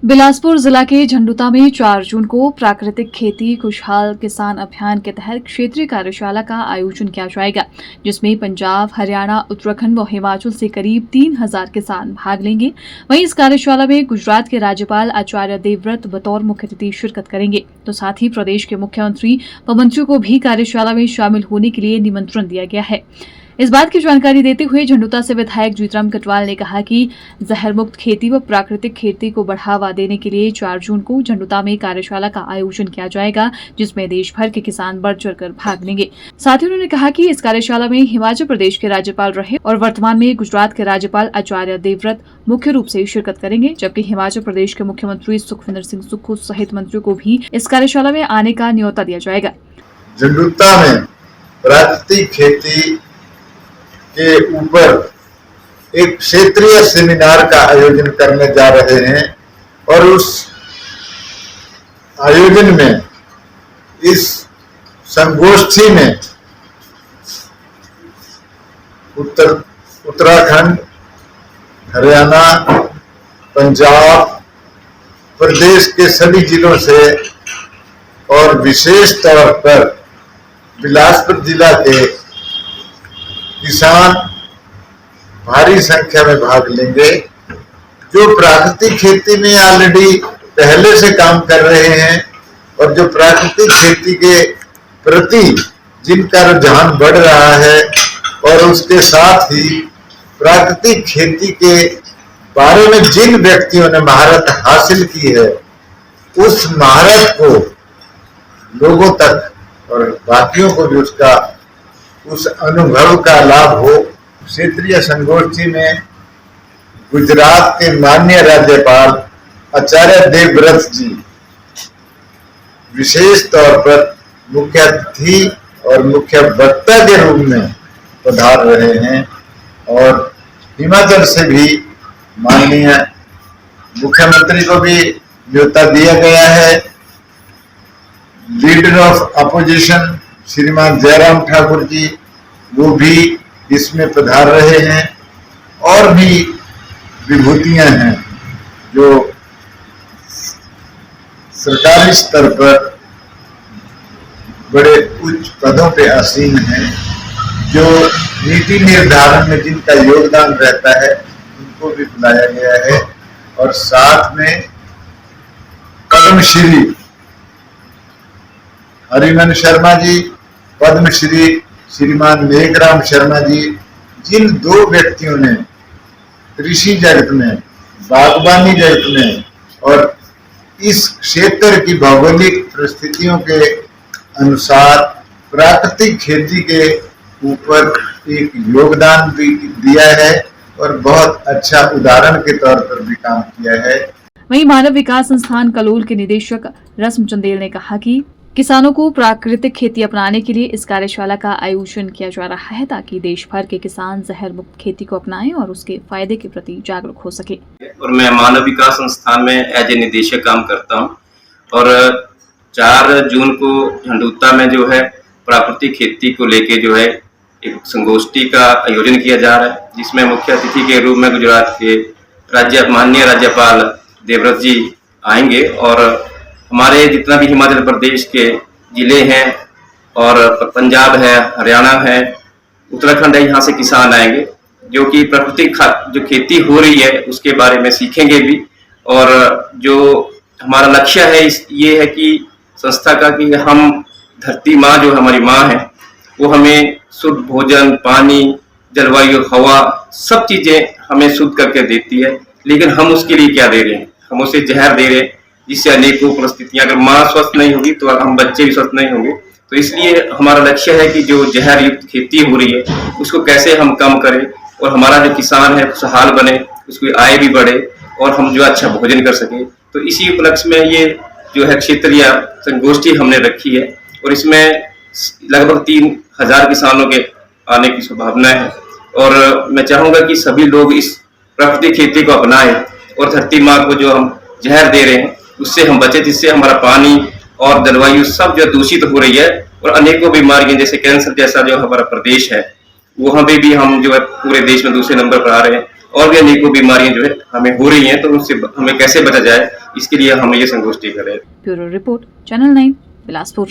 बिलासपुर जिला के झंडुता में 4 जून को प्राकृतिक खेती खुशहाल किसान अभियान के तहत क्षेत्रीय कार्यशाला का आयोजन किया जाएगा, जिसमें पंजाब, हरियाणा, उत्तराखंड व हिमाचल से करीब 3000 किसान भाग लेंगे। वहीं इस कार्यशाला में गुजरात के राज्यपाल आचार्य देवव्रत बतौर मुख्य अतिथि शिरकत करेंगे, तो साथ ही प्रदेश के मुख्यमंत्री व मंत्रियों को भी कार्यशाला में शामिल होने के लिए निमंत्रण दिया गया है। इस बात की जानकारी देते हुए झंडुता से विधायक जीतराम कटवाल ने कहा कि जहर मुक्त खेती व प्राकृतिक खेती को बढ़ावा देने के लिए 4 जून को झंडुता में कार्यशाला का आयोजन किया जाएगा, जिसमें देश भर के किसान बढ़ चढ़कर भाग लेंगे। साथ ही उन्होंने कहा कि इस कार्यशाला में हिमाचल प्रदेश के राज्यपाल रहे और वर्तमान में गुजरात के राज्यपाल आचार्य देवव्रत मुख्य रूप से शिरकत करेंगे, जबकि हिमाचल प्रदेश के मुख्यमंत्री सुखविंदर सिंह सुक्खू सहित मंत्रियों को भी इस कार्यशाला में आने का न्योता दिया जाएगा। झंडुता में प्राकृतिक खेती के ऊपर एक क्षेत्रीय सेमिनार का आयोजन करने जा रहे हैं और उस आयोजन में इस संगोष्ठी में उत्तराखंड, हरियाणा, पंजाब प्रदेश के सभी जिलों से और विशेष तौर पर बिलासपुर जिला के किसान भारी संख्या में भाग लेंगे, जो प्राकृतिक खेती में ऑलरेडी पहले से काम कर रहे हैं और जो प्राकृतिक खेती के प्रति जिनका रुझान बढ़ रहा है और उसके साथ ही प्राकृतिक खेती के बारे में जिन व्यक्तियों ने महारत हासिल की है, उस महारत को लोगों तक और बाकियों को भी उसका उस अनुभव का लाभ हो। क्षेत्रीय संगोष्ठी में गुजरात के माननीय राज्यपाल आचार्य देवव्रत जी विशेष तौर पर मुख्य अतिथि और मुख्य वक्ता के रूप में पधार रहे हैं और हिमाचल से भी माननीय मुख्यमंत्री को भी न्योता दिया गया है। लीडर ऑफ अपोजिशन श्रीमान जयराम ठाकुर जी वो भी इसमें पधार रहे हैं और भी विभूतियां हैं जो सरकारी स्तर पर बड़े उच्च पदों पे आसीन हैं, जो नीति निर्धारण में जिनका योगदान रहता है उनको भी बुलाया गया है और साथ में पद्मश्री हरिमन शर्मा जी, पद्मश्री श्रीमान मेघराम शर्मा जी, जिन 2 व्यक्तियों ने कृषि जगत में, बागवानी जगत में और इस क्षेत्र की भौगोलिक परिस्थितियों के अनुसार प्राकृतिक खेती के ऊपर एक योगदान भी दिया है और बहुत अच्छा उदाहरण के तौर पर भी काम किया है। वहीं मानव विकास संस्थान कलोल के निदेशक रस्म चंदेल ने कहा कि किसानों को प्राकृतिक खेती अपनाने के लिए इस कार्यशाला का आयोजन किया जा रहा है, ताकि देश भर के किसान जहर मुक्त खेती को अपनाएं और उसके फायदे के प्रति जागरूक हो सके। और मैं मानव विकास संस्थान में एज ए निदेशक काम करता हूं और 4 जून को झंडुता में जो है प्राकृतिक खेती को लेके जो है एक संगोष्ठी का आयोजन किया जा रहा है, जिसमें मुख्य अतिथि के रूप में गुजरात के माननीय राज्यपाल देवव्रत जी आएंगे और हमारे जितना भी हिमाचल प्रदेश के जिले हैं और पंजाब है, हरियाणा है, उत्तराखंड है, यहाँ से किसान आएंगे जो कि प्राकृतिक जो खेती हो रही है उसके बारे में सीखेंगे भी। और जो हमारा लक्ष्य है ये है कि संस्था का कि हम धरती माँ जो हमारी माँ है वो हमें शुद्ध भोजन, पानी, जलवायु, हवा सब चीजें हमें शुद्ध करके देती है, लेकिन हम उसके लिए क्या दे रहे हैं? हम उसे जहर दे रहे हैं, जिससे अनेकों परिस्थितियां, अगर माँ स्वस्थ नहीं होगी तो हम बच्चे भी स्वस्थ नहीं होंगे। तो इसलिए हमारा लक्ष्य है कि जो जहर युक्त खेती हो रही है उसको कैसे हम कम करें और हमारा जो किसान है खुशहाल बने, उसकी आय भी बढ़े और हम जो अच्छा भोजन कर सके। तो इसी उपलक्ष्य में ये जो है क्षेत्रीय संगोष्ठी हमने रखी है और इसमें लगभग 3000 किसानों के आने की संभावना है और मैं चाहूंगा कि सभी लोग इस प्राकृतिक खेती को अपनाएं और धरती माँ को जो हम जहर दे रहे हैं उससे हम बचे, जिससे हमारा पानी और जलवायु सब जो दूषित हो रही है और अनेकों बीमारियां जैसे कैंसर जैसा जो हमारा प्रदेश है वहाँ पे भी हम जो है पूरे देश में दूसरे नंबर पर आ रहे हैं। और भी अनेकों बीमारियां जो है हमें हो रही हैं, तो उनसे हमें कैसे बचा जाए, इसके लिए हम ये संगोष्ठी कर रहे हैं। Bureau report, channel 9, Bilaspur.